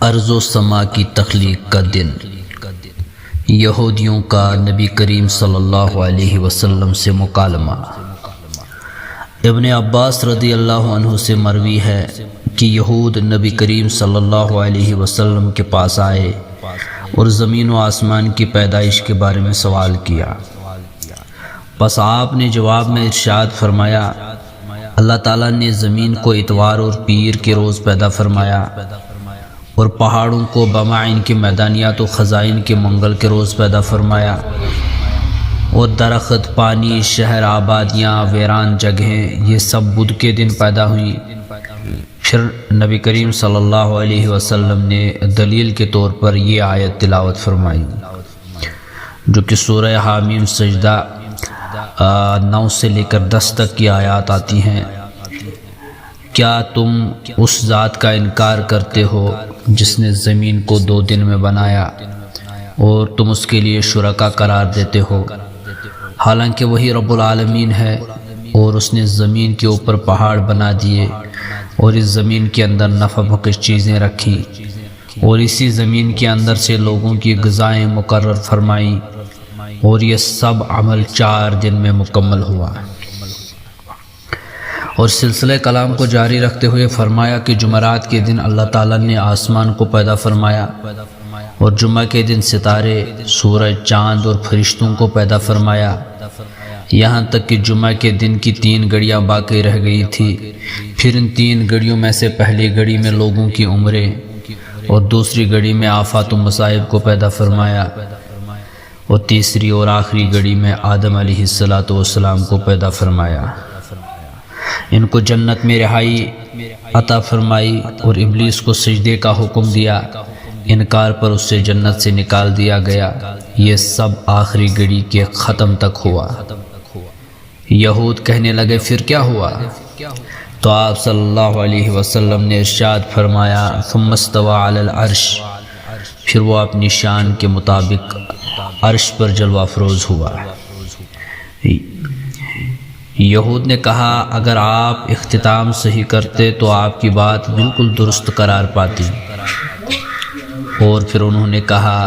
ارض و سما کی تخلیق کا دن، یہودیوں کا نبی کریم صلی اللہ علیہ وسلم سے مکالمہ۔ ابن عباس رضی اللہ عنہ سے مروی ہے کہ یہود نبی کریم صلی اللہ علیہ وسلم کے پاس آئے اور زمین و آسمان کی پیدائش کے بارے میں سوال کیا۔ پس آپ نے جواب میں ارشاد فرمایا، اللہ تعالیٰ نے زمین کو اتوار اور پیر کے روز پیدا فرمایا اور پہاڑوں کو بمعین کے میدانیات و خزائن کے منگل کے روز پیدا فرمایا، اور درخت، پانی، شہر، آبادیاں، ویران جگہیں یہ سب بدھ کے دن پیدا ہوئیں۔ پھر نبی کریم صلی اللہ علیہ وسلم نے دلیل کے طور پر یہ آیت تلاوت فرمائی، جو کہ سورہ حامیم سجدہ 9 سے لے کر 10 تک کی آیات آتی ہیں۔ کیا تم اس ذات کا انکار کرتے ہو جس نے زمین کو 2 دن میں بنایا اور تم اس کے لیے شرکا قرار دیتے ہو، حالانکہ وہی رب العالمین ہے، اور اس نے زمین کے اوپر پہاڑ بنا دیے اور اس زمین کے اندر نفع بخش چیزیں رکھی، اور اسی زمین کے اندر سے لوگوں کی غذائیں مقرر فرمائیں، اور یہ سب عمل 4 دن میں مکمل ہوا۔ اور سلسلہ کلام کو جاری رکھتے ہوئے فرمایا کہ جمعرات کے دن اللہ تعالیٰ نے آسمان کو پیدا فرمایا، اور جمعہ کے دن ستارے، سورج، چاند اور فرشتوں کو پیدا فرمایا، یہاں تک کہ جمعہ کے دن کی 3 گھڑیاں باقی رہ گئی تھی۔ پھر ان 3 گھڑیوں میں سے پہلی گھڑی میں لوگوں کی عمریں اور دوسری گھڑی میں آفات و مصائب کو پیدا فرمایا، اور تیسری اور آخری گھڑی میں آدم علیہ السلام کو پیدا فرمایا۔ ان کو جنت میں رہائی عطا فرمائی اور ابلیس کو سجدے کا حکم دیا، انکار پر اس سے جنت سے نکال دیا گیا۔ یہ سب آخری گھڑی کے ختم تک ہوا۔ یہود کہنے لگے پھر کیا ہوا؟ تو آپ صلی اللہ علیہ وسلم نے ارشاد فرمایا، ثم استوى علی العرش، پھر وہ اپنی شان کے مطابق عرش پر جلوہ افروز ہوا۔ یہود نے کہا اگر آپ اختتام صحیح کرتے تو آپ کی بات بالکل درست قرار پاتی، اور پھر انہوں نے کہا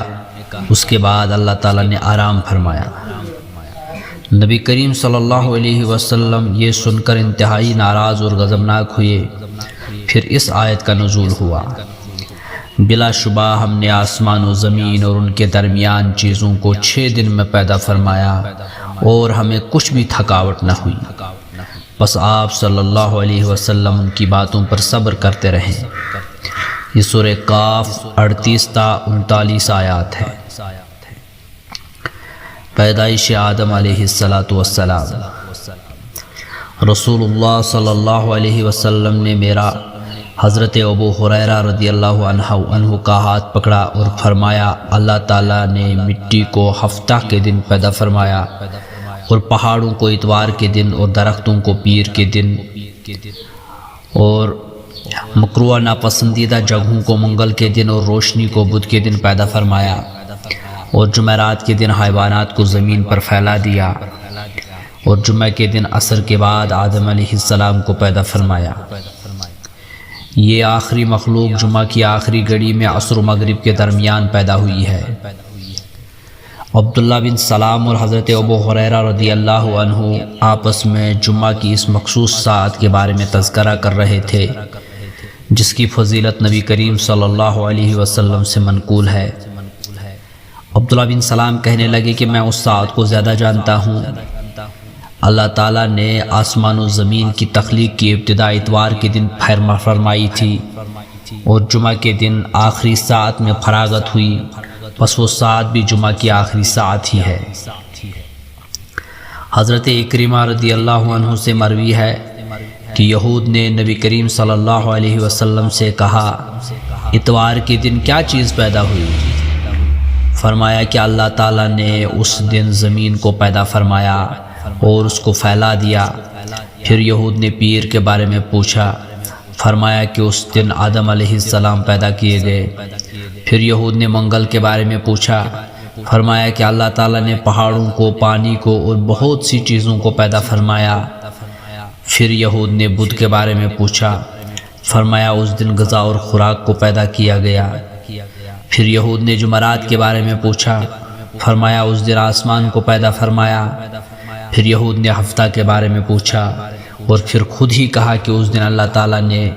اس کے بعد اللہ تعالیٰ نے آرام فرمایا۔ نبی کریم صلی اللہ علیہ وسلم یہ سن کر انتہائی ناراض اور غضبناک ہوئے۔ پھر اس آیت کا نزول ہوا، بلا شبہ ہم نے آسمان و زمین اور ان کے درمیان چیزوں کو 6 دن میں پیدا فرمایا، اور ہمیں کچھ بھی تھکاوٹ نہ ہوئی۔ بس آپ صلی اللہ علیہ وسلم ان کی باتوں پر صبر کرتے رہیں۔ یہ سورہ قاف 38 تا 39 آیات ہے۔ پیدائش آدم علیہ السلام۔ رسول اللہ صلی اللہ علیہ وسلم نے میرا حضرت ابو ہریرہ رضی اللہ عنہ کا ہاتھ پکڑا اور فرمایا، اللہ تعالیٰ نے مٹی کو ہفتہ کے دن پیدا فرمایا، اور پہاڑوں کو اتوار کے دن، اور درختوں کو پیر کے دن، اور مکروہ ناپسندیدہ جگہوں کو منگل کے دن، اور روشنی کو بدھ کے دن پیدا فرمایا، اور جمعرات کے دن حیوانات کو زمین پر پھیلا دیا، اور جمعہ کے دن عصر کے بعد آدم علیہ السلام کو پیدا فرمایا۔ یہ آخری مخلوق جمعہ کی آخری گھڑی میں عصر و مغرب کے درمیان پیدا ہوئی ہے۔ عبداللہ بن سلام اور حضرت ابو ہریرہ رضی اللہ عنہ آپس میں جمعہ کی اس مخصوص ساعت کے بارے میں تذکرہ کر رہے تھے، جس کی فضیلت نبی کریم صلی اللہ علیہ وسلم سے منقول ہے۔ عبداللہ بن سلام کہنے لگے کہ میں اس ساعت کو زیادہ جانتا ہوں۔ اللہ تعالیٰ نے آسمان و زمین کی تخلیق کی ابتدا اتوار کے دن فرمائی تھی، اور جمعہ کے دن آخری ساعت میں فراغت ہوئی، بس وہ ساعت بھی جمعہ کی آخری ساعت ہی ہے۔ حضرت اکرمہ رضی اللہ عنہ سے مروی ہے کہ یہود نے نبی کریم صلی اللہ علیہ وسلم سے کہا، اتوار کے دن کیا چیز پیدا ہوئی؟ فرمایا کہ اللہ تعالیٰ نے اس دن زمین کو پیدا فرمایا اور اس کو پھیلا دیا۔ پھر یہود نے پیر کے بارے میں پوچھا، فرمایا کہ اس دن آدم علیہ السلام پیدا کیے گئے۔ پھر یہود نے منگل کے بارے میں پوچھا، فرمایا کہ اللہ تعالیٰ نے پہاڑوں کو، پانی کو اور بہت سی چیزوں کو پیدا فرمایا۔ پھر یہود نے بدھ کے بارے میں پوچھا، فرمایا اس دن غذا اور خوراک کو پیدا کیا گیا۔ پھر یہود نے جمعرات کے بارے میں پوچھا، فرمایا اس دن آسمان کو پیدا فرمایا۔ پھر یہود نے ہفتہ کے بارے میں پوچھا اور پھر خود ہی کہا کہ اس دن اللہ تعالیٰ نے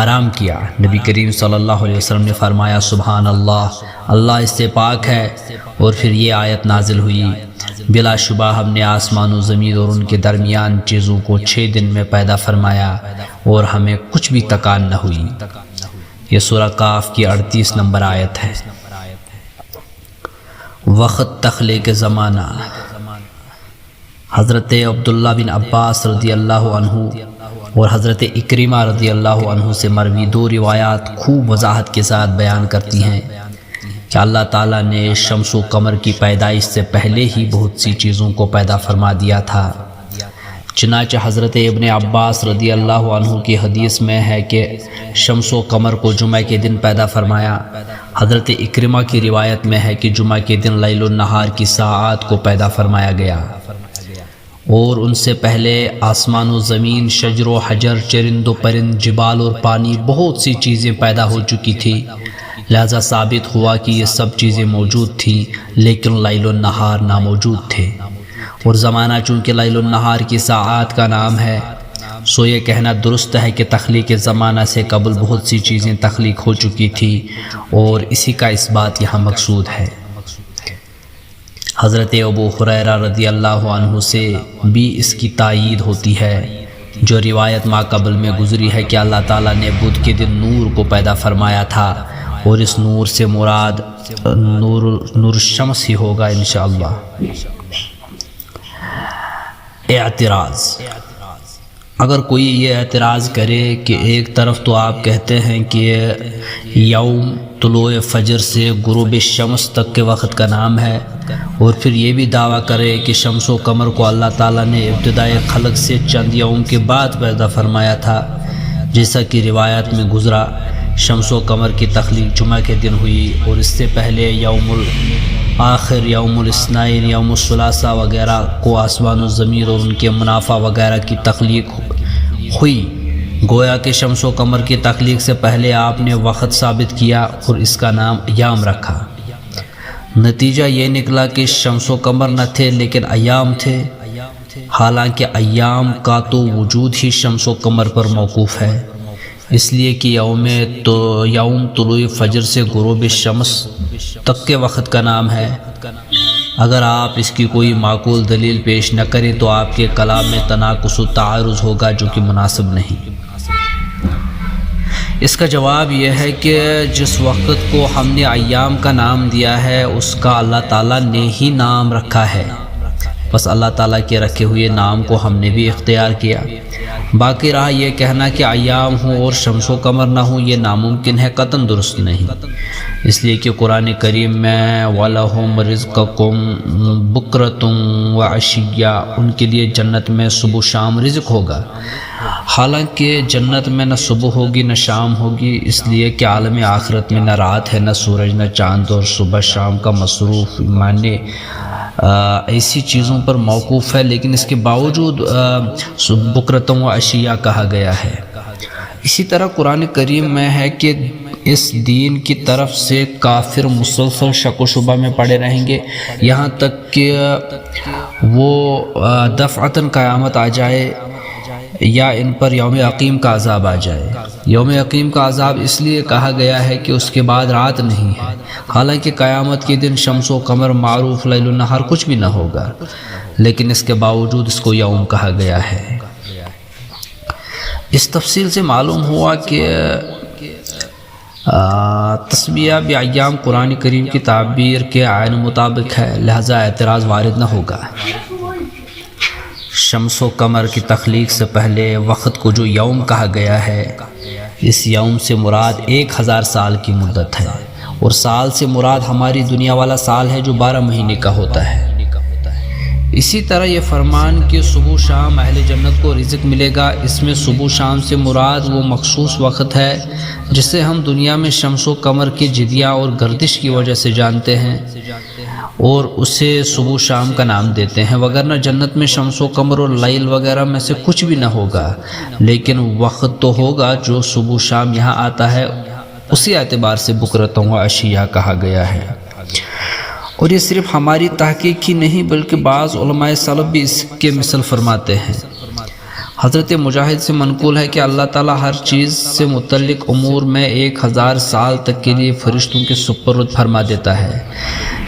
آرام کیا۔ نبی کریم صلی اللہ علیہ وسلم نے فرمایا سبحان اللہ، اللہ اس سے پاک ہے۔ اور پھر یہ آیت نازل ہوئی، بلا شبہ ہم نے آسمان و زمین اور ان کے درمیان چیزوں کو 6 دن میں پیدا فرمایا اور ہمیں کچھ بھی تکان نہ ہوئی۔ یہ سورہ قاف کی 38 نمبر آیت ہے۔ وقت تخلیق زمانہ۔ حضرت عبداللہ بن عباس رضی اللہ عنہ اور حضرت اکرمہ رضی اللہ عنہ سے مروی 2 روایات خوب وضاحت کے ساتھ بیان کرتی ہیں کہ اللہ تعالیٰ نے شمس و قمر کی پیدائش سے پہلے ہی بہت سی چیزوں کو پیدا فرما دیا تھا۔ چنانچہ حضرت ابن عباس رضی اللہ عنہ کی حدیث میں ہے کہ شمس و قمر کو جمعہ کے دن پیدا فرمایا۔ حضرت اکرمہ کی روایت میں ہے کہ جمعہ کے دن لیل و نہار کی ساعات کو پیدا فرمایا گیا، اور ان سے پہلے آسمان و زمین، شجر و حجر، چرند و پرند، جبال اور پانی، بہت سی چیزیں پیدا ہو چکی تھی۔ لہذا ثابت ہوا کہ یہ سب چیزیں موجود تھیں، لیکن لیل و نہار ناموجود تھے۔ اور زمانہ چونکہ لیل و نہار کی ساعات کا نام ہے، سو یہ کہنا درست ہے کہ تخلیق زمانہ سے قبل بہت سی چیزیں تخلیق ہو چکی تھی، اور اسی کا اس بات یہاں مقصود ہے۔ حضرت ابو ہریرہ رضی اللہ عنہ سے بھی اس کی تائید ہوتی ہے، جو روایت ما قبل میں گزری ہے کہ اللہ تعالیٰ نے بدھ کے دن نور کو پیدا فرمایا تھا، اور اس نور سے مراد نور الشمس ہی ہوگا انشاءاللہ۔ اعتراض۔ اگر کوئی یہ اعتراض کرے کہ ایک طرف تو آپ کہتے ہیں کہ یوم طلوع فجر سے غروب شمس تک کے وقت کا نام ہے، اور پھر یہ بھی دعویٰ کرے کہ شمس و قمر کو اللہ تعالیٰ نے ابتدائی خلق سے چند یوم کے بعد پیدا فرمایا تھا، جیسا کہ روایت میں گزرا شمس و قمر کی تخلیق جمعہ کے دن ہوئی، اور اس سے پہلے یوم الآخر، یوم الاثنین، یوم الثلاثاء وغیرہ کو آسمان و زمین اور ان کے منافع وغیرہ کی تخلیق ہوئی۔ گویا کہ شمس و قمر کی تخلیق سے پہلے آپ نے وقت ثابت کیا اور اس کا نام ایام رکھا۔ نتیجہ یہ نکلا کہ شمس و قمر نہ تھے لیکن ایام تھے، حالانکہ ایام کا تو وجود ہی شمس و قمر پر موقوف ہے، اس لیے کہ یوم طلوع فجر سے غروب شمس تک کے وقت کا نام ہے۔ اگر آپ اس کی کوئی معقول دلیل پیش نہ کریں تو آپ کے کلام میں تناقض و تعارض ہوگا، جو کہ مناسب نہیں۔ اس کا جواب یہ ہے کہ جس وقت کو ہم نے ایام کا نام دیا ہے اس کا اللہ تعالیٰ نے ہی نام رکھا ہے، بس اللہ تعالیٰ کے رکھے ہوئے نام کو ہم نے بھی اختیار کیا۔ باقی رہا یہ کہنا کہ ایام ہوں اور شمس و قمر نہ ہوں، یہ ناممکن ہے، قطعاً درست نہیں، اس لیے کہ قرآن کریم میں وَلَهُمْ رِزْقُكُمْ بُكْرَةٌ وَعَشِيًّا، ان کے لیے جنت میں صبح شام رزق ہوگا، حالانکہ جنت میں نہ صبح ہوگی نہ شام ہوگی، اس لیے کہ عالم آخرت میں نہ رات ہے نہ سورج نہ چاند، اور صبح شام کا مصروف معنی ایسی چیزوں پر موقوف ہے، لیکن اس کے باوجود بکرتم و عشیہ کہا گیا ہے۔ اسی طرح قرآن کریم میں ہے کہ اس دین کی طرف سے کافر مسلسل شک و شبہ میں پڑے رہیں گے، یہاں تک کہ وہ دفعتاً قیامت آ جائے یا ان پر یوم عقیم کا عذاب آ جائے۔ یوم عقیم کا عذاب اس لیے کہا گیا ہے کہ اس کے بعد رات نہیں ہے، حالانکہ قیامت کے دن شمس و قمر معروف لیل و نہار کچھ بھی نہ ہوگا، لیکن اس کے باوجود اس کو یوم کہا گیا ہے۔ اس تفصیل سے معلوم ہوا کہ تسمیہ بایام قرآن کریم کی تعبیر کے عین مطابق ہے، لہذا اعتراض وارد نہ ہوگا۔ شمس و قمر کی تخلیق سے پہلے وقت کو جو یوم کہا گیا ہے، اس یوم سے مراد 1000 سال کی مدت ہے، اور سال سے مراد ہماری دنیا والا سال ہے جو 12 مہینے کا ہوتا ہے۔ اسی طرح یہ فرمان کہ صبح و شام اہل جنت کو رزق ملے گا، اس میں صبح و شام سے مراد وہ مخصوص وقت ہے جسے ہم دنیا میں شمس و قمر کی جدیہ اور گردش کی وجہ سے جانتے ہیں اور اسے صبح و شام کا نام دیتے ہیں، وگرنہ جنت میں شمس و قمر اور لیل وغیرہ میں سے کچھ بھی نہ ہوگا، لیکن وقت تو ہوگا جو صبح و شام یہاں آتا ہے، اسی اعتبار سے بکرۃ و عشیہ کہا گیا ہے۔ اور یہ صرف ہماری تحقیق ہی نہیں بلکہ بعض علماء سلف بھی اس کے مثل فرماتے ہیں۔ حضرت مجاہد سے منقول ہے کہ اللہ تعالیٰ ہر چیز سے متعلق امور میں 1000 سال تک کے لیے فرشتوں کے سپرد فرما دیتا ہے،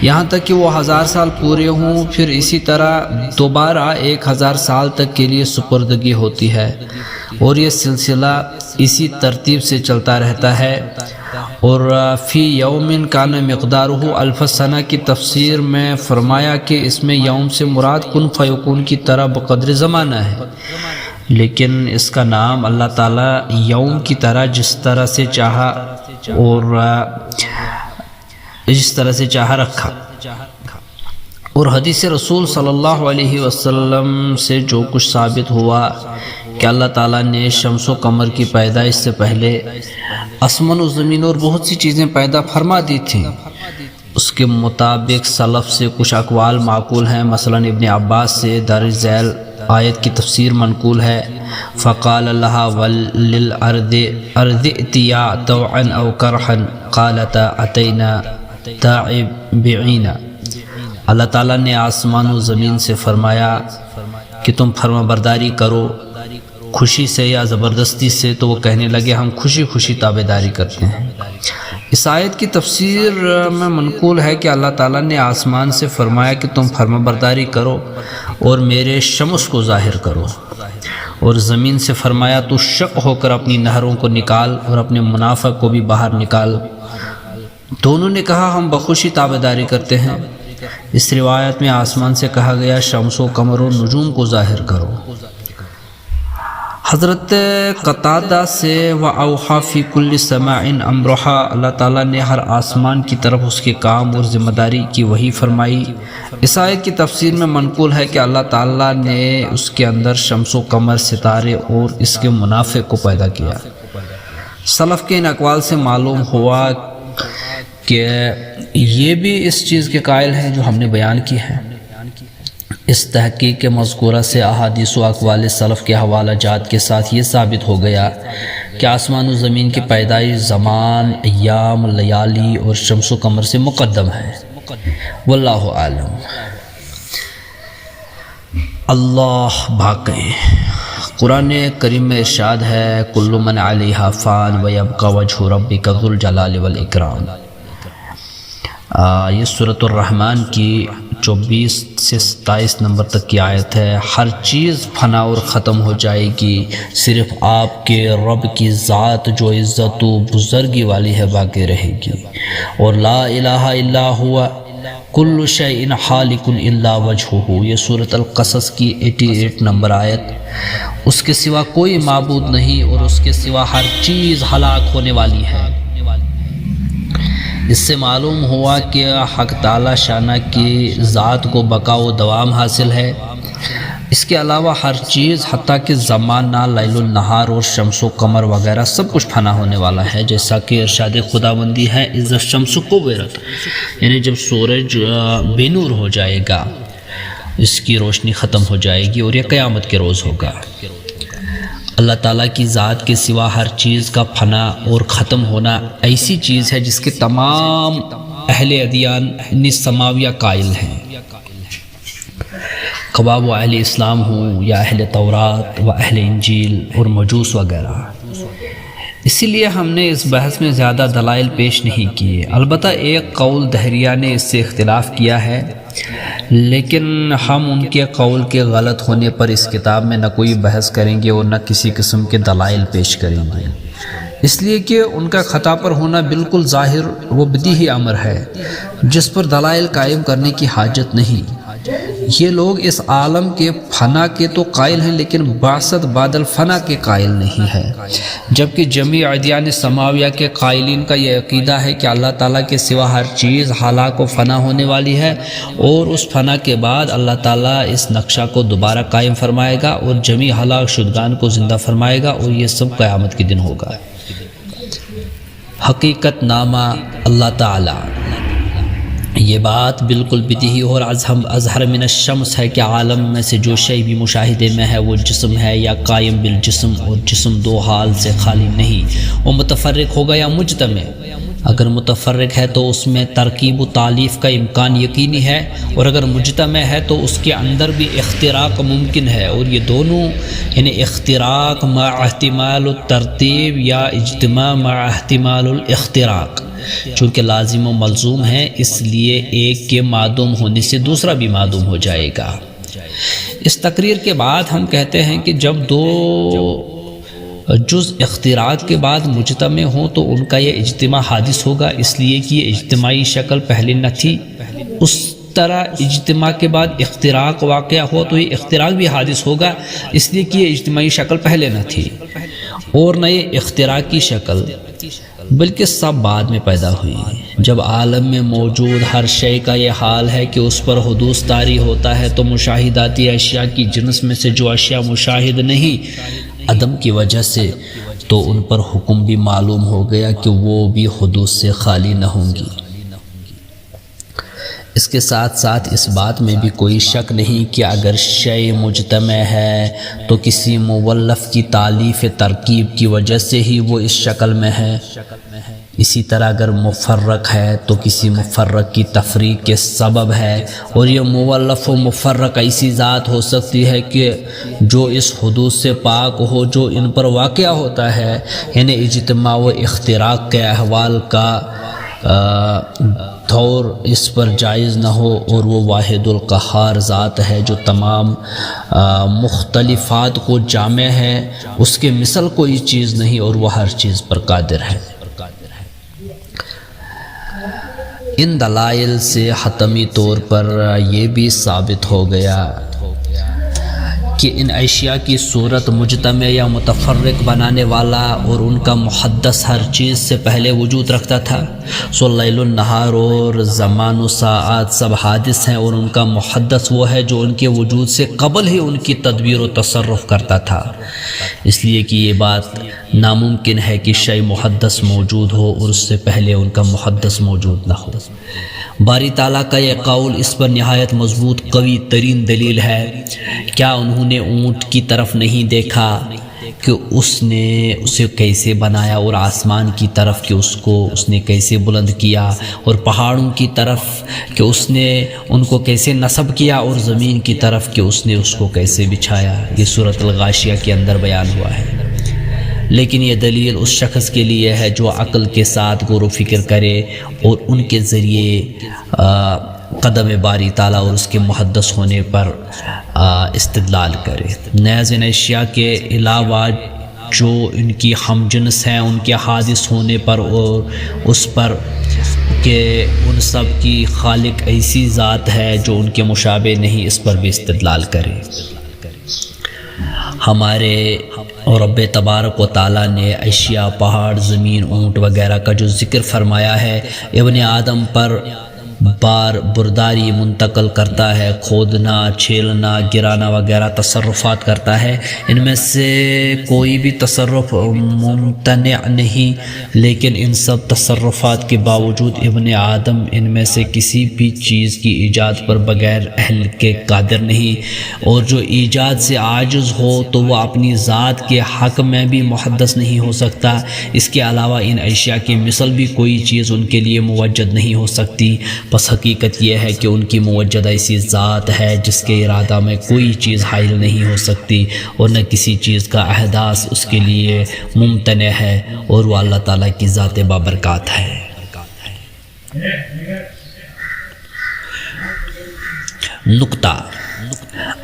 یہاں تک کہ وہ 1000 سال پورے ہوں، پھر اسی طرح دوبارہ 1000 سال تک کے لیے سپردگی ہوتی ہے، اور یہ سلسلہ اسی ترتیب سے چلتا رہتا ہے۔ اور فی یوم کان مقدارہ الف سنہ کی تفسیر میں فرمایا کہ اس میں یوم سے مراد کن فیکون کی طرح بقدر زمانہ ہے، لیکن اس کا نام اللہ تعالیٰ یوم کی طرح جس طرح سے چاہا اور جس طرح سے چاہا رکھا۔ اور حدیث رسول صلی اللہ علیہ وسلم سے جو کچھ ثابت ہوا کہ اللہ تعالیٰ نے شمس و قمر کی پیدائش سے پہلے آسمان و زمین اور بہت سی چیزیں پیدا فرما دی تھیں، اس کے مطابق سلف سے کچھ اقوال معقول ہیں۔ مثلا ابن عباس سے درج ذیل آیت کی تفسیر منقول ہے، فقال لها وللارض ائتیا طوعا او کرحا قالتا اتینا تابعین۔ اللہ تعالیٰ نے آسمان و زمین سے فرمایا کہ تم فرما برداری کرو، خوشی سے یا زبردستی سے، تو وہ کہنے لگے ہم خوشی خوشی تابعداری کرتے ہیں۔ اس آیت کی تفسیر میں منقول ہے کہ اللہ تعالیٰ نے آسمان سے فرمایا کہ تم فرما برداری کرو اور میرے شمس کو ظاہر کرو، اور زمین سے فرمایا تو شق ہو کر اپنی نہروں کو نکال اور اپنے منافع کو بھی باہر نکال۔ دونوں نے کہا ہم بخوشی تابعداری کرتے ہیں۔ اس روایت میں آسمان سے کہا گیا شمس و قمر و نجوم کو ظاہر کرو۔ حضرت قتادہ سے وَأَوْحَى فِي كُلِّ سَمَاعٍ أَمْرَهَا، اللہ تعالیٰ نے ہر آسمان کی طرف اس کے کام اور ذمہ داری کی وحی فرمائی۔ اس آیت کی تفسیر میں منقول ہے کہ اللہ تعالیٰ نے اس کے اندر شمس و قمر، ستارے اور اس کے منافع کو پیدا کیا۔ سلف کے ان اقوال سے معلوم ہوا کہ یہ بھی اس چیز کے قائل ہیں جو ہم نے بیان کی ہے۔ اس تحقیق کے مذکورہ سے احادیث و اقوال سلف کے حوالہ جات کے ساتھ یہ ثابت ہو گیا کہ آسمان و زمین کی پیدائش زمان، ایام، لیالی اور شمس و قمر سے مقدم ہے۔ واللہ عالم۔ اللہ باقی۔ قرآن کریم میں ارشاد ہے کل من علیہا فان ویبقى وجہ ربک ذو الجلال والاکرام۔ یہ سورۃ الرحمن کی 24 سے 27 نمبر تک کی آیت ہے۔ ہر چیز فنا اور ختم ہو جائے گی، صرف آپ کے رب کی ذات جو عزت و بزرگی والی ہے باقی رہے گی۔ اور لا الہ الا ہوا کل شیء خالق الا وجہہ، یہ سورۃ القصص کی 88 نمبر آیت۔ اس کے سوا کوئی معبود نہیں اور اس کے سوا ہر چیز ہلاک ہونے والی ہے۔ اس سے معلوم ہوا کہ حق تعالی شانہ کی ذات کو بقا و دوام حاصل ہے۔ اس کے علاوہ ہر چیز حتیٰ کہ زمانہ، لیل النہار اور شمس و قمر وغیرہ سب کچھ فنا ہونے والا ہے، جیسا کہ ارشاد خداوندی ہے اذا الشمس کورت، یعنی جب سورج بے نور ہو جائے گا، اس کی روشنی ختم ہو جائے گی اور یہ قیامت کے روز ہوگا۔ اللہ تعالیٰ کی ذات کے سوا ہر چیز کا فنا اور ختم ہونا ایسی چیز ہے جس کے تمام اہل ادیان سماویہ قائل ہیں، خواہ وہ اہل اسلام ہوں یا اہل تورات و اہل انجیل اور مجوس وغیرہ۔ اسی لیے ہم نے اس بحث میں زیادہ دلائل پیش نہیں کیے۔ البتہ ایک قول دہریہ نے اس سے اختلاف کیا ہے، لیکن ہم ان کے قول کے غلط ہونے پر اس کتاب میں نہ کوئی بحث کریں گے اور نہ کسی قسم کے دلائل پیش کریں گے، اس لیے کہ ان کا خطا پر ہونا بالکل ظاہر و بدیہی امر ہے جس پر دلائل قائم کرنے کی حاجت نہیں۔ یہ لوگ اس عالم کے فنا کے تو قائل ہیں لیکن بعثت بعد الفنا کے قائل نہیں ہے، جبکہ جمیع ادیان سماویہ کے قائلین کا یہ عقیدہ ہے کہ اللہ تعالیٰ کے سوا ہر چیز ہلاک و فنا ہونے والی ہے، اور اس فنا کے بعد اللہ تعالیٰ اس نقشہ کو دوبارہ قائم فرمائے گا اور جمیع ہلاک شدگان کو زندہ فرمائے گا، اور یہ سب قیامت کے دن ہوگا۔ حقیقت نامہ اللہ تعالیٰ، یہ بات بالکل بدیہی اور اظہر من الشمس ہے کہ عالم میں سے جو شے بھی مشاہدے میں ہے وہ جسم ہے یا قائم بالجسم، اور جسم دو حال سے خالی نہیں، وہ متفرق ہوگا یا مجتمع۔ اگر متفرق ہے تو اس میں ترکیب و تالیف کا امکان یقینی ہے، اور اگر مجتمع ہے تو اس کے اندر بھی اختراق ممکن ہے، اور یہ دونوں یعنی اختراق مع احتمال الترتیب یا اجتماع مع احتمال الاختراق، چونکہ لازم و ملزوم ہے، اس لیے ایک کے معدوم ہونے سے دوسرا بھی معدوم ہو جائے گا۔ اس تقریر کے بعد ہم کہتے ہیں کہ جب دو جز اختراق کے بعد مجتمع ہوں تو ان کا یہ اجتماع حادث ہوگا، اس لیے کہ یہ اجتماعی شکل پہلے نہ تھی۔ اس طرح اجتماع کے بعد اختراق واقع ہو تو یہ اختراق بھی حادث ہوگا، اس لیے کہ یہ اجتماعی شکل پہلے نہ تھی، اور نہ یہ اختراقی شکل، بلکہ سب بعد میں پیدا ہوئی۔ جب عالم میں موجود ہر شے کا یہ حال ہے کہ اس پر حدوث طاری ہوتا ہے، تو مشاہداتی اشیاء کی جنس میں سے جو اشیاء مشاہد نہیں عدم کی وجہ سے، تو ان پر حکم بھی معلوم ہو گیا کہ وہ بھی حدوث سے خالی نہ ہوں گی۔ اس کے ساتھ ساتھ اس بات میں بھی کوئی شک نہیں کہ اگر شے مجتمع ہے تو کسی مولف کی تالیف ترکیب کی وجہ سے ہی وہ اس شکل میں ہے، اسی طرح اگر مفرق ہے تو کسی مفرق کی تفریق کے سبب ہے، اور یہ مولف و مفرق ایسی ذات ہو سکتی ہے کہ جو اس حدوث سے پاک ہو جو ان پر واقع ہوتا ہے، یعنی اجتماع و اختراق کے احوال کا دور اس پر جائز نہ ہو، اور وہ واحد القہار ذات ہے جو تمام مختلفات کو جامع ہے، اس کے مثل کوئی چیز نہیں، اور وہ ہر چیز پر قادر ہے۔ ان دلائل سے حتمی طور پر یہ بھی ثابت ہو گیا کہ ان اشیاء کی صورت مجتمع یا متفرق بنانے والا اور ان کا محدث ہر چیز سے پہلے وجود رکھتا تھا، سو لیل النہار اور زمان و ساعات سب حادث ہیں، اور ان کا محدث وہ ہے جو ان کے وجود سے قبل ہی ان کی تدبیر و تصرف کرتا تھا، اس لیے کہ یہ بات ناممکن ہے کہ شے محدث موجود ہو اور اس سے پہلے ان کا محدث موجود نہ ہو۔ باری تعالیٰ کا یہ قول اس پر نہایت مضبوط قوی ترین دلیل ہے۔ کیا انہوں نے اونٹ کی طرف نہیں دیکھا کہ اس نے اسے کیسے بنایا، اور آسمان کی طرف کہ اس نے کیسے بلند کیا، اور پہاڑوں کی طرف کہ اس نے ان کو کیسے نصب کیا، اور زمین کی طرف کہ اس نے اس کو کیسے بچھایا؟ یہ سورۃ الغاشیہ کے اندر بیان ہوا ہے۔ لیکن یہ دلیل اس شخص کے لیے ہے جو عقل کے ساتھ غور و فکر کرے اور ان کے ذریعے قدم باری تعالیٰ اور اس کے محدث ہونے پر استدلال کرے۔ نیز ان اشیاء کے علاوہ جو ان کی ہم جنس ہیں ان کے حادث ہونے پر اور اس پر کہ ان سب کی خالق ایسی ذات ہے جو ان کے مشابہ نہیں، اس پر بھی استدلال کرے۔ ہمارے رب تبارک و تعالیٰ نے اشیاء، پہاڑ، زمین، اونٹ وغیرہ کا جو ذکر فرمایا ہے، ابن آدم پر بار برداری منتقل کرتا ہے، کھودنا، چھیلنا، گرانا وغیرہ تصرفات کرتا ہے۔ ان میں سے کوئی بھی تصرف ممتنع نہیں، لیکن ان سب تصرفات کے باوجود ابن آدم ان میں سے کسی بھی چیز کی ایجاد پر بغیر اہل کے قادر نہیں، اور جو ایجاد سے عاجز ہو تو وہ اپنی ذات کے حق میں بھی محدث نہیں ہو سکتا۔ اس کے علاوہ ان اشیاء کی مثل بھی کوئی چیز ان کے لیے موجد نہیں ہو سکتی۔ بس حقیقت یہ ہے کہ ان کی موجد ایسی ذات ہے جس کے ارادہ میں کوئی چیز حائل نہیں ہو سکتی، اور نہ کسی چیز کا احداث اس کے لیے ممتنع ہے، اور وہ اللہ تعالیٰ کی ذات بابرکات ہے۔ نقطہ: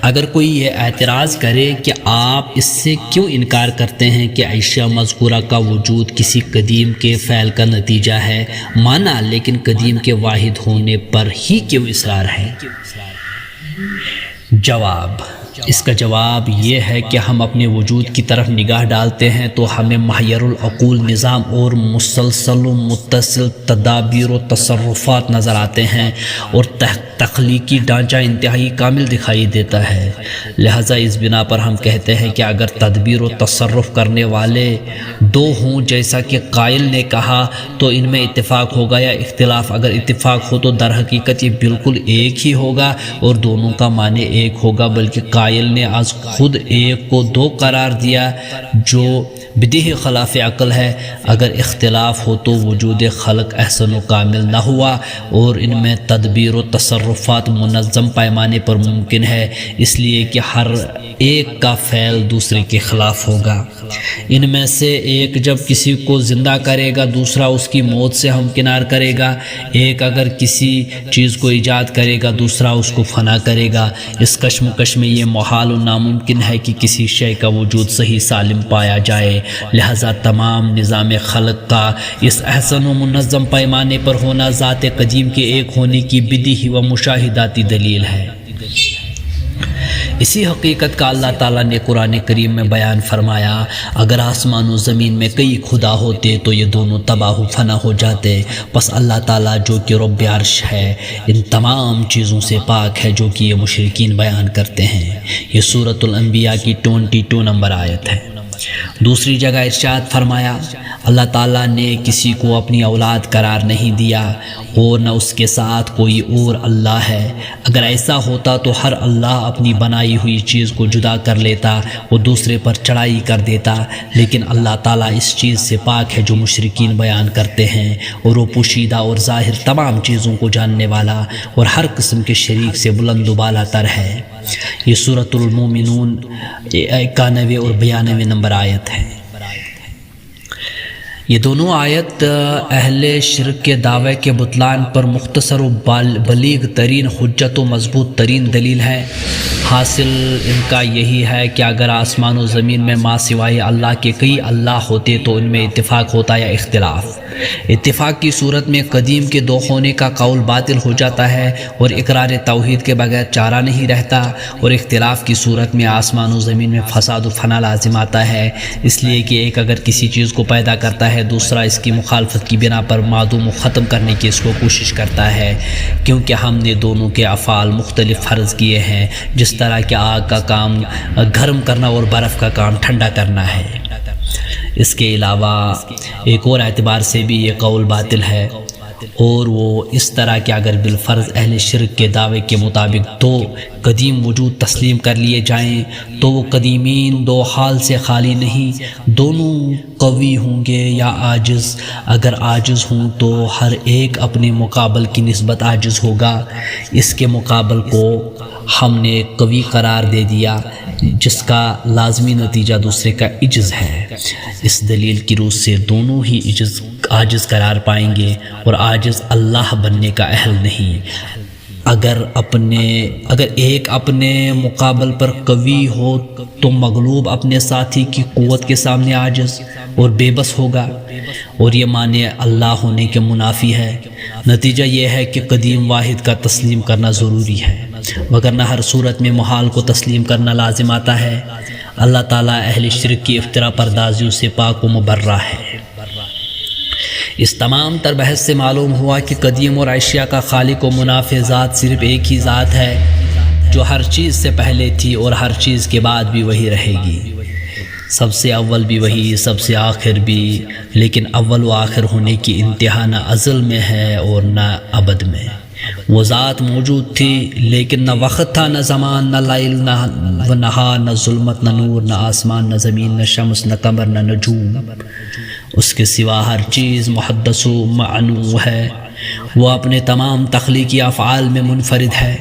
اگر کوئی یہ اعتراض کرے کہ آپ اس سے کیوں انکار کرتے ہیں کہ اشیاء مذکورہ کا وجود کسی قدیم کے فعل کا نتیجہ ہے، مانا لیکن قدیم کے واحد ہونے پر ہی کیوں اصرار ہے؟ جواب، اس کا جواب یہ ہے کہ ہم اپنے وجود کی طرف نگاہ ڈالتے ہیں تو ہمیں محیر العقول نظام اور مسلسل و متصل تدابیر و تصرفات نظر آتے ہیں اور تخلیقی ڈھانچہ انتہائی کامل دکھائی دیتا ہے۔ لہٰذا اس بنا پر ہم کہتے ہیں کہ اگر تدبیر و تصرف کرنے والے دو ہوں جیسا کہ قائل نے کہا تو ان میں اتفاق ہوگا یا اختلاف؟ اگر اتفاق ہو تو در حقیقت یہ بالکل ایک ہی ہوگا اور دونوں کا معنی ایک ہوگا، بلکہ قائل نے آج خود ایک کو دو قرار دیا جو بدیہی خلاف عقل ہے۔ اگر اختلاف ہو تو وجود خلق احسن و کامل نہ ہوا اور ان میں تدبیر و تصرفات منظم پیمانے پر ممکن ہے، اس لیے کہ ہر ایک کا فعل دوسرے کے خلاف ہوگا۔ ان میں سے ایک جب کسی کو زندہ کرے گا دوسرا اس کی موت سے ہمکنار کرے گا، ایک اگر کسی چیز کو ایجاد کرے گا دوسرا اس کو فنا کرے گا۔ اس کشمکش میں یہ محال و ناممکن ہے کہ کسی شے کا وجود صحیح سالم پایا جائے، لہذا تمام نظام خلق کا اس احسن و منظم پیمانے پر ہونا ذات قدیم کے ایک ہونے کی بدیہی و مشاہداتی دلیل ہے۔ اسی حقیقت کا اللہ تعالیٰ نے قرآن کریم میں بیان فرمایا، اگر آسمان و زمین میں کئی خدا ہوتے تو یہ دونوں تباہ و فنا ہو جاتے، پس اللہ تعالیٰ جو کہ رب عرش ہے ان تمام چیزوں سے پاک ہے جو کہ یہ مشرکین بیان کرتے ہیں۔ یہ سورۃ الانبیاء کی 22 نمبر آیت ہے۔ دوسری جگہ ارشاد فرمایا، اللہ تعالیٰ نے کسی کو اپنی اولاد قرار نہیں دیا اور نہ اس کے ساتھ کوئی اور اللہ ہے۔ اگر ایسا ہوتا تو ہر اللہ اپنی بنائی ہوئی چیز کو جدا کر لیتا اور دوسرے پر چڑھائی کر دیتا، لیکن اللہ تعالیٰ اس چیز سے پاک ہے جو مشرکین بیان کرتے ہیں، اور وہ پوشیدہ اور ظاہر تمام چیزوں کو جاننے والا اور ہر قسم کے شریک سے بلند و بالا تر ہے۔ یہ سورۃ المومنون 91 اور 92 نمبر آیت ہے۔ یہ دونوں آیت اہل شرک کے دعوے کے بطلان پر مختصر و بلیغ ترین حجت و مضبوط ترین دلیل ہے۔ حاصل ان کا یہی ہے کہ اگر آسمان و زمین میں ما سوائے اللہ کے کئی اللہ ہوتے تو ان میں اتفاق ہوتا یا اختلاف؟ اتفاق کی صورت میں قدیم کے دو ہونے کا قول باطل ہو جاتا ہے اور اقرار توحید کے بغیر چارہ نہیں رہتا، اور اختلاف کی صورت میں آسمان و زمین میں فساد و فنا لازم آتا ہے، اس لیے کہ ایک اگر کسی چیز کو پیدا کرتا ہے دوسرا اس کی مخالفت کی بنا پر معدوم و ختم کرنے کی اس کو کوشش کرتا ہے، کیونکہ ہم نے دونوں کے افعال مختلف فرض کیے ہیں، جس طرح کہ آگ کا کام گرم کرنا اور برف کا کام ٹھنڈا کرنا ہے۔ اس کے علاوہ ایک اور اعتبار سے بھی یہ قول باطل ہے، اور وہ اس طرح کہ اگر بالفرض اہل شرک کے دعوے کے مطابق دو قدیم وجود تسلیم کر لیے جائیں تو وہ قدیمین دو حال سے خالی نہیں، دونوں قوی ہوں گے یا عاجز۔ اگر عاجز ہوں تو ہر ایک اپنے مقابل کی نسبت عاجز ہوگا، اس کے مقابل کو ہم نے قوی قرار دے دیا جس کا لازمی نتیجہ دوسرے کا عجز ہے۔ اس دلیل کی روح سے دونوں ہی عاجز قرار پائیں گے اور عاجز اللہ بننے کا اہل نہیں۔ اگر ایک اپنے مقابل پر قوی ہو تو مغلوب اپنے ساتھی کی قوت کے سامنے عاجز اور بے بس ہوگا، اور یہ معنی اللہ ہونے کے منافی ہے۔ نتیجہ یہ ہے کہ قدیم واحد کا تسلیم کرنا ضروری ہے، وگرنہ ہر صورت میں محال کو تسلیم کرنا لازم آتا ہے۔ اللہ تعالیٰ اہل شرک کی افترا پردازیوں سے پاک و مبرہ ہے۔ اس تمام تر بحث سے معلوم ہوا کہ قدیم اور اشیاء کا خالق و منافع ذات صرف ایک ہی ذات ہے جو ہر چیز سے پہلے تھی اور ہر چیز کے بعد بھی وہی رہے گی۔ سب سے اول بھی وہی، سب سے آخر بھی، لیکن اول و آخر ہونے کی انتہا نہ ازل میں ہے اور نہ ابد میں۔ وہ ذات موجود تھی لیکن نہ وقت تھا، نہ زمان، نہ لیل، نہ نہار، نہ ظلمت، نہ نور، نہ آسمان، نہ زمین، نہ شمس، نہ قمر، نہ نجوم۔ اس کے سوا ہر چیز محدث و معنوع ہے، وہ اپنے تمام تخلیقی افعال میں منفرد ہے،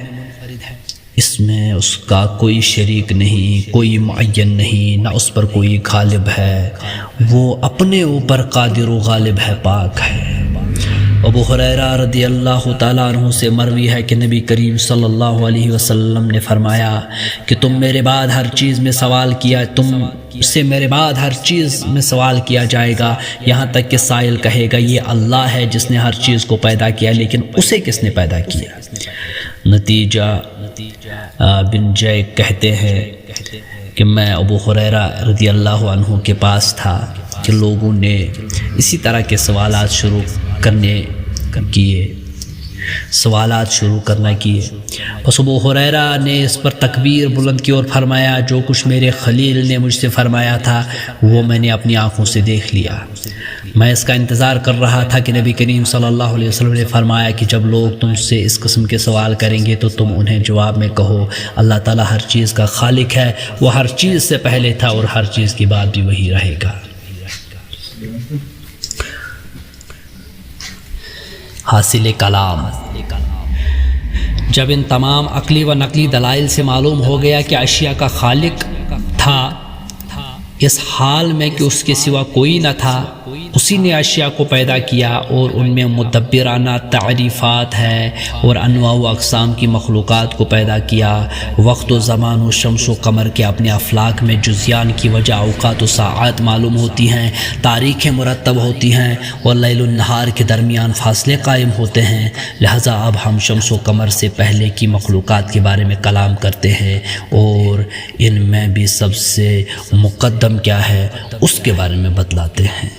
اس میں اس کا کوئی شریک نہیں، کوئی معین نہیں، نہ اس پر کوئی غالب ہے، وہ اپنے اوپر قادر و غالب ہے، پاک ہے۔ ابو ہریرہ رضی اللہ تعالیٰ عنہ سے مروی ہے کہ نبی کریم صلی اللہ علیہ وسلم نے فرمایا کہ تم سے میرے بعد ہر چیز میں سوال کیا جائے گا، یہاں تک کہ سائل کہے گا یہ اللہ ہے جس نے ہر چیز کو پیدا کیا، لیکن اسے کس نے پیدا کیا؟ نتیجہ بن جیک کہتے ہیں کہ میں ابو ہریرہ رضی اللہ عنہ کے پاس تھا کہ لوگوں نے اسی طرح کے سوالات شروع کرنا کیے. بس ابو ہریرہ نے اس پر تکبیر بلند کی اور فرمایا جو کچھ میرے خلیل نے مجھ سے فرمایا تھا وہ میں نے اپنی آنکھوں سے دیکھ لیا. میں اس کا انتظار کر رہا تھا کہ نبی کریم صلی اللہ علیہ وسلم نے فرمایا کہ جب لوگ تم سے اس قسم کے سوال کریں گے تو تم انہیں جواب میں کہو اللہ تعالیٰ ہر چیز کا خالق ہے، وہ ہر چیز سے پہلے تھا اور ہر چیز کی بعد بھی وہی رہے گا. حاصل کلام. جب ان تمام عقلی و نقلی دلائل سے معلوم ہو گیا کہ اشیاء کا خالق تھا اس حال میں کہ اس کے سوا کوئی نہ تھا، اسی نے اشیاء کو پیدا کیا اور ان میں مدبرانہ تعریفات ہے اور انواع و اقسام کی مخلوقات کو پیدا کیا. وقت و زمان و شمس و قمر کے اپنے افلاک میں جزیان کی وجہ اوقات و ساعات معلوم ہوتی ہیں، تاریخیں مرتب ہوتی ہیں اور لیل و نہار کے درمیان فاصلے قائم ہوتے ہیں. لہذا اب ہم شمس و قمر سے پہلے کی مخلوقات کے بارے میں کلام کرتے ہیں اور ان میں بھی سب سے مقدم کیا ہے اس کے بارے میں بتلاتے ہیں.